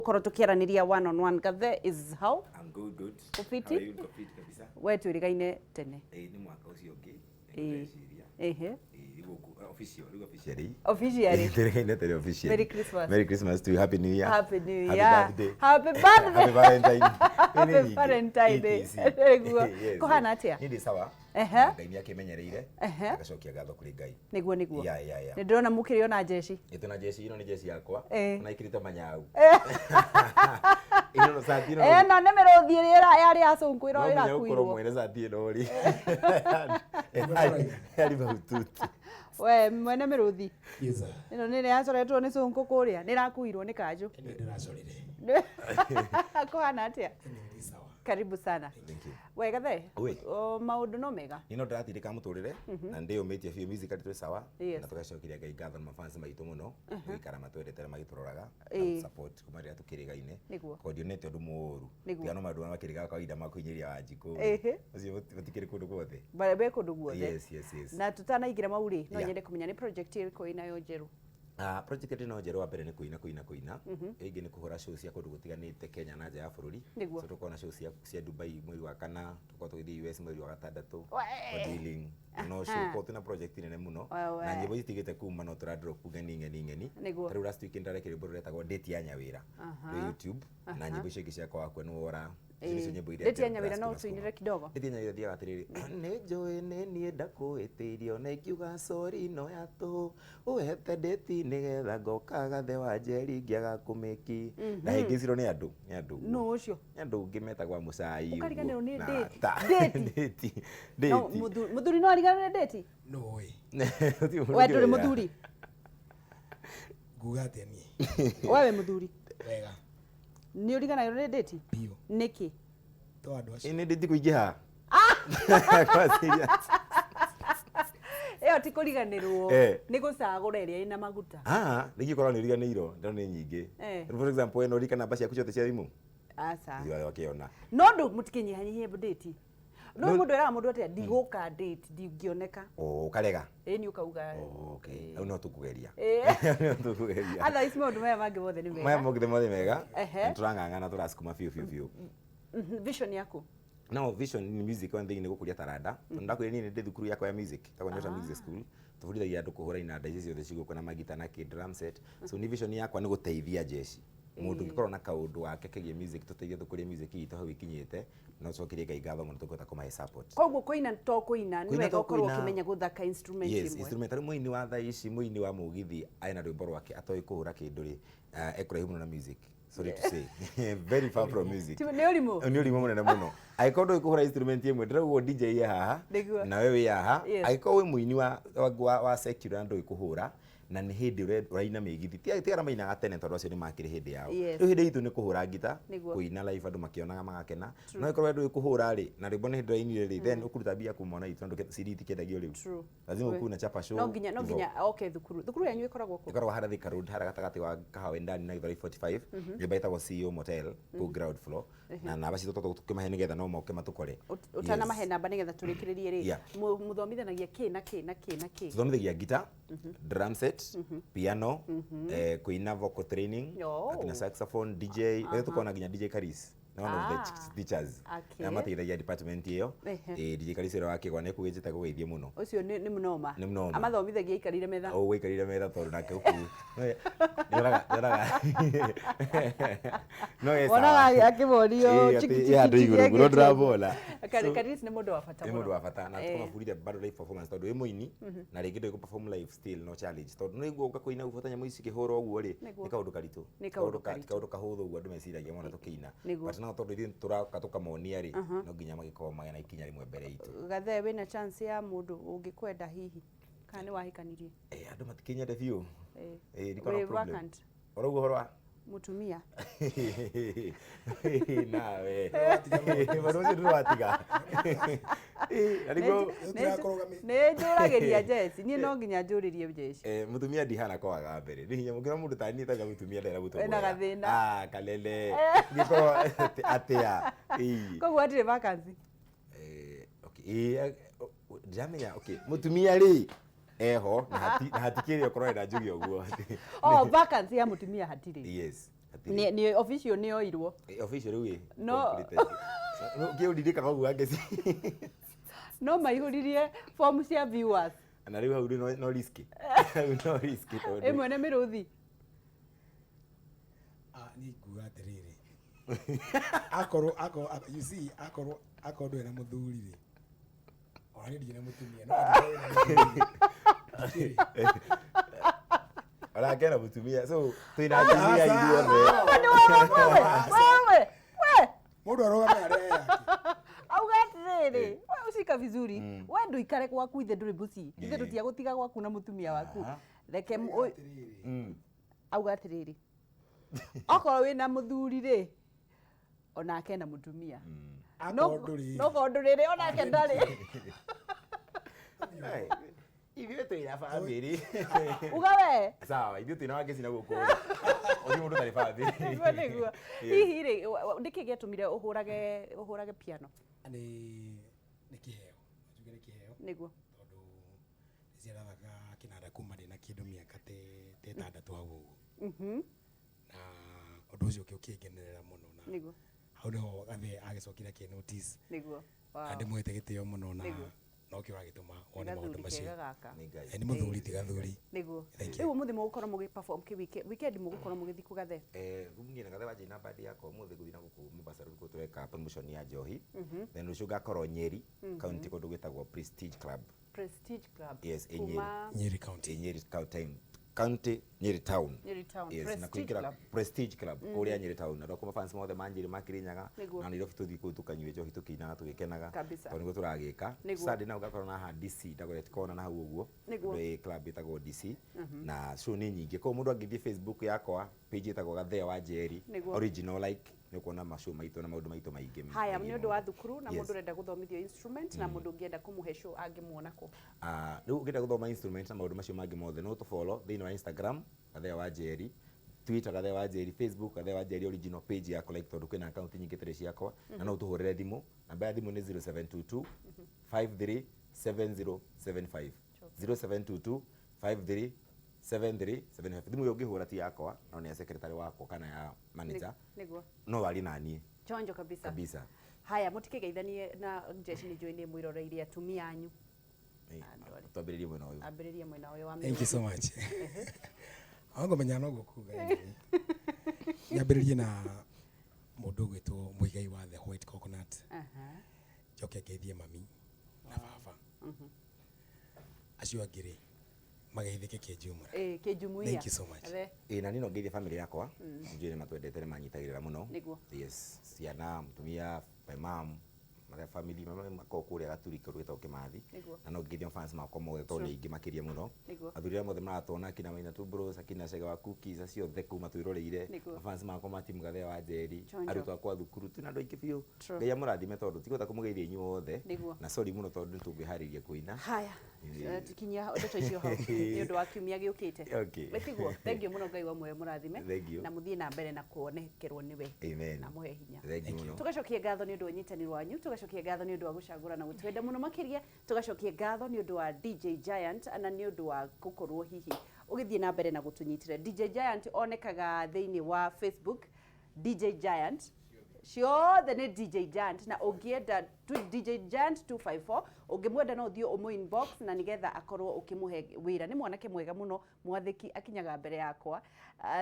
Koro tukiaraniria one on one Gathe is how? I'm good. Ufiti? How are you? Ufiti kabisa. We tuirigaine tene. Ni mwaka ucio ungi. Officially. Merry Christmas. Merry Christmas to you. Happy New Year. Happy New Year. Happy birthday. Happy birthday. Happy Valentine. Happy Valentine Day. Kohana atia? Ni sawa. Ngai ni akimenyereire. Agacokia gatho kuri Ngai. Niguo. Ya. Ni ndona mukirio na jeshi. Ituna jeshi ino ni jeshi yakwa. Na ikirite manyau. Ino satino. Na nemerothi ira yari acungwira ira kuirwo. No mwene satino ri. Yari bahututi. We mwene merothi. Yes. Ino nire yacoretwo ni cungu kuria nirakuirwo ni kanju. Ni ndiracorire. Kohana atia? Ni sawa. Karibu sana. Thank you. Wega the? Maundu no mega. Ino ndiratirika muturire na ndio metia bio music atitwe sawa na tugacokiria Ngai ngatho na mafans maitu muno gwikara matwendete na magituroraga support kumaria tukirigaine coordinate undu muru tiano mandu makiriga kawaida makuinyiria Wanjiku ucio butikiri kundu guothe be kundu guothe. Yes. Na tutanaingira mauri no nyende kumenya ni project iriko inayo njeru. Project ino njeru wa mbere ni kuina ingi ni kuhura show cia kundu gutiganite Kenya na nja ya bururi so tukona show cia Dubai mweri wa kana tuko tugithi US mweri wa gatandatu dealing no show ko tuna project nene muno na nyimbo itigite kuma no tura drop ngeni tari last week ndare kiri buru retagwo date ya nyawira YouTube na nyimbo icio ingi cia kwa kwenu wora Date ya nyawira no tuinire kidogo. Date ya nyawira thia atiriri ni joy ni nienda kuitirio na ikiuga sorry no yato uhete date nigetha ngoka Gathe wa Njeri ngiaga kumiki na ingiciro ni andu no ucio andu ngimetagwa mucai ukariganirwo ni date date no muthuri no ariganirwo ni date no we we nduri muthuri nguga atia ni wewe muthuri wega ni uriganirwo ni date bio niki to andu acio ni date kuingiha kwa serious ti kuriganirwo ni gucagura iria ina maguta nigikorwo ni riganirwo ndo ni nyingi for example eno rika namba cia kuciote cia thimu asa ndio wakiona no ndu mutikinyihanyihie date no mundu era mundu atia ndiguka date ndingioneka ukarega ni ukauga okay au no tukugeria otherwise mundu maya mangi bothe ni mega maya mongithe mothe mega turang'ang'ana turasukuma fiu vision yako no vision ni music one thing ni gukuria taranda ndakwira ni ndi thukuru yakwa ya music takwa Nyota Music School tufundithagia andu kuhura inanda icio ciothe cigukwa na magita na drum set so ni vision yakwa ni guteithia jeshi mundu ngikorwo na kaundu wake kegie music tuteithie tukurie music itu hau ikinyite no cokirie Ngai ngatho muno tukota kumahe support koguo kuina to kuina ni wega ukorwo ukimenya guthaka instrument imwe instrument ari muini wa thaici muini wa mugithi aina rwimbo rwake atoi kuhura kindu ri ekura himu na music sorry to say very far from music ni urimo munene muno aikondo ikuhura instrument imwe ndiraguo DJ ya haha na wewe ya haha aiko we muini wa secular ndo ikuhura na ni hindi uraina migithi tiara maina tene tondu acio ni makiri hindi yao riu hindi itu ni kuhura ngita kuina live andu makionaga magakena no ikorwo ndu ikuhura ri na rwimbo ni hindi rainire ri then ukuruta bia kumona itu ndu CD tikendagio riu lazima ukuna chapa show no nginya okay thukuru yanyu ikoragwo hara Thika Road hara gatagati wa kahawa ndani na Githurai 45 nyumba itagwo CEO Motel ku ground floor na namba citu tukimahe nigetha no moke matukore utana mahe namba nigetha turikiririe ri muthomithanagia ki tuthomithagia guitar drum set piano kuina vocal training akina saxophone DJ tukona nginya DJ Karis na one of the teachers na mateithagia department iyo DJ Karis ero wake gwa neku gijita gugeithie muno ucio ni munoma amathomithagia ikarire metha ikarire metha tondu nake uku yoraga no yes onaga akiborio ya ndu iguru gulo drabola Karis ni mundu wa bata ni mundu wa bata na tukamafurithia bado live performance tondu we muini na ringi ndu perform live still no challenge tondu no iguo ukakuina ufatanya muici kihoro uguo ri ni kaundu karitu kaundu kahuthu uguo andu meciragia mona tukina but no tondu ithuĩ tukamonia ri no nginya magikorwo magena ikinya rimwe mbere itu Gathe wina chance ya mundu ungikwenda hihi kana ni wahikanirie andu matikinyete biu ndikona problem oroguo horwa mutumia nawe bado ndio watiga ariko ne njuragiria jeshi ni no nginya njuririe jeshi mutumia ndihana kwaga mbere ni hinya mugira mundu tani taga mutumia ndera gutoboya na gathina kalele ngiko atia koguo atire vacancy okay jamia okay mutumia ri eho na hatikiri okorwo enda njugi oguo vacancy ya mutumia hatiri yes ni official ni oirwo official rĩu no ngĩũririka koguo angĩci no maihũririe form cia viewers na rĩu hau no risk no risk tondũ ĩmwe nĩ mĩrũthi ni nguga atĩrĩrĩ akorwo you see akorwo ndũrĩ na mũthuri rĩ ona ndirĩ na mũtumia no Orakena mutumia so tuina atumia ithuothe wewe mũndũ arogamia arĩa yake auga atĩrĩrĩ wewe ucika vizuri we ndũikare gwaku ithe ndũrĩ buci ithe tũtiagũtiga gwaku na mũtumia waku reke auga atĩrĩrĩ okorwo wĩna mũthuri rĩ onake na mũtumia no ndũrĩ rĩ onake ndarĩ ithuĩ twĩna bamĩrĩ uga we sawa ithuĩ twĩna wangeci na gũkũ ũthiĩ mũndũ tarĩ bamĩrĩ nĩguo hihi rĩ nĩkĩ gĩatũmire ũhũrage piano nĩ kĩheo njuge nĩ kĩheo nĩguo tondũ nĩciarathaga kĩnanda kuma ndĩ na kĩndũ mĩaka te 6 hau ũguo na ũndũ ũcio ũkĩngenerera mũno na nĩguo hau nĩho gathe agĩcokire kĩ notice nĩguo na ndĩmwĩte gĩtĩo mũno na no kĩo agĩtũma one maũndũ macio nĩ mũthuri ti gathuri nĩguo rĩu mũthĩ mũgũkorwo mũgĩ perform weekend mũgũkorwo mũgĩthiĩ kũgathe gũmũngie na gathe wanjĩ na bandi yakwa mũthĩ gũthiĩ na gũkũ Mombasa rĩu tũreka promotion ya njohi then rũciũ ngakorwo Nyeri county kũndũ gwĩtagwo Prestige Club yes Nyeri county county Nyeri town yes na kuingira Prestige Club kũrĩa Nyeri town na kuma fans mothe manjiri makirinyaga na Nairobi tuthi kũ tukanyue njohi tukinaga tugikenaga tondũ nĩguo tũragĩka Saturday na ugakorwo na ha DC ndagore tikona na hau ũguo nĩ club itagwo DC na show nĩ nyingĩ kwa mũndũ angĩthiĩ Facebook yakwa page itagwo Gathea wa Njeri original like nĩ kuona mashow maitũ na maũndũ maitũ maingĩ haya nĩ ũndũ wa thukuru na mũndũ ũrenda gũthomithio instrument na mũndũ ũngĩenda kũmũhe show angĩmuona kũ rĩu ũngĩenda gũthoma instrument na maũndũ macio mangĩ mothe no tũfollow thĩinĩ wa Instagram Gathea wa Njeri Twitter Gathea wa Njeri Facebook Gathea wa Njeri original page yakwa like tondũ kwĩna account nyingĩ tĩrĩ ciakwa na no tũhũrĩre thimũ namba ya thimũ nĩ 0722 537075 0722 537375 thimũ yo ngĩhũra ti yakwa no nĩ ya secretary wakwa kana ya manager no wari na niĩ chonjo kabisa haya mũtikĩgeithanie na Jeshi nĩ njũĩ nĩ mwĩroreire atumia anyu twambĩrĩrie mwena ũyũ wa thank you so much ngomenya no gũkuga nyambĩrĩrie na mũndũ gwĩtwo mũigai wa the white coconut njoke ngeithie mami na baba acio angĩ rĩ mageithĩke kĩnjumuia thank you so much na nino ngeithie family yakwa njũĩ nĩ matwendete nĩ manyitagĩrĩra mũno yes ciana mũtumia my mom mara family mako kũrĩa gaturi kũrũĩtwo Kĩmathi na no ngeithie fans makwa mothe tondũ nĩ aingĩ makĩria mũno athuri arĩa mothe maratona kina Maina tu bros akina Cega wa Cookies acio the kuma twĩroreire fans makwa ma team Gathea wa Njeri arutwo akwa thukuru tu na andũ aingĩ biũ Ngai amũrathime tondũ tigũta kũmũgeithia inyuĩ othe na sorry mũno tondũ nĩtũngĩharĩria kũina haya tikinyia ndeto icio hau nĩ ũndũ wa kiumia gĩũkĩte wĩtiguo thengiũ mũno Ngai wa muoyo mũrathime na mũthiĩ na mbere na kuonekerwo nĩwe na mũhe hinya tũgacokia ngatho nĩ ũndũ wa ũnyitanĩri wanyu tũgacokia ngatho nĩ ũndũ wa gũcagũra na gũtwenda mũno makĩria tũgacokia ngatho nĩ ũndũ wa DJ Giant na nĩ ũndũ wa gũkorwo hihi ũgĩthiĩ na mbere na gũtũnyitĩra DJ Giant onekaga thĩinĩ wa Facebook DJ Giant ciothe nĩ DJ Giant na ũngĩenda DJ Giant 254 ũngĩmwenda no ũthiĩ ũmũ inbox na nĩgetha akorwo ũkĩmũhe wĩra nĩ mwanake mwega mũno mwathĩki akinyaga mbere yakwa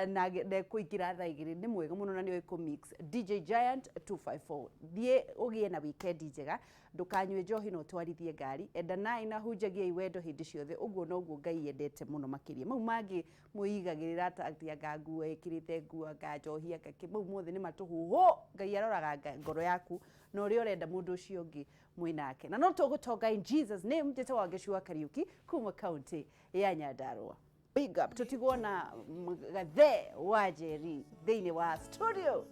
na kũingĩra thaa igĩrĩ nĩ mwega mũno na nĩ mix DJ Giant 254 thiĩ ũgĩe na weekend njega ndũkanyue njohi no twarithie ngari enda naĩ na hunjagia iwendo hĩndĩ ciothe ũguo noguo Ngai endete mũno makĩria mau mangĩ mwĩigagĩrĩra atĩ anga nguo ĩkĩrĩte nguo anga njohi anga mau mothe nĩ matũhuhũ Ngai aroraga ngoro yaku na ũrĩa ũrenda mũndũ ũcio ũngĩ mwĩnake na no tũgũtonga in Jesus name njĩta wa Gĩcua Kariuki kuma county ya Nyandarua big up tũtigwo na Gathea wa Njeri thĩinĩ wa studio